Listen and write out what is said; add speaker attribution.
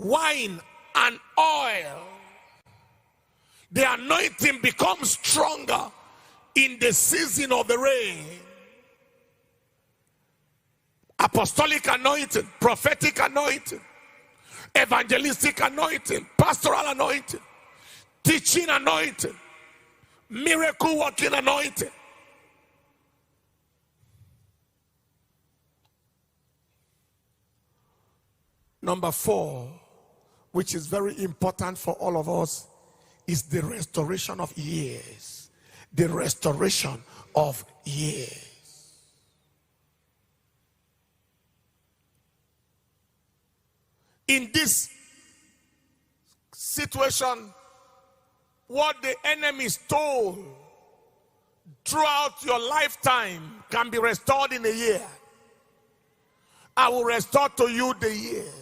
Speaker 1: wine and oil. The anointing becomes stronger in the season of the rain. Apostolic anointing, prophetic anointing, evangelistic anointing, pastoral anointing, teaching anointing, miracle working anointing. Number 4, which is very important for all of us, is the restoration of years. The restoration of years. In this situation, what the enemy stole throughout your lifetime can be restored in a year. I will restore to you the years.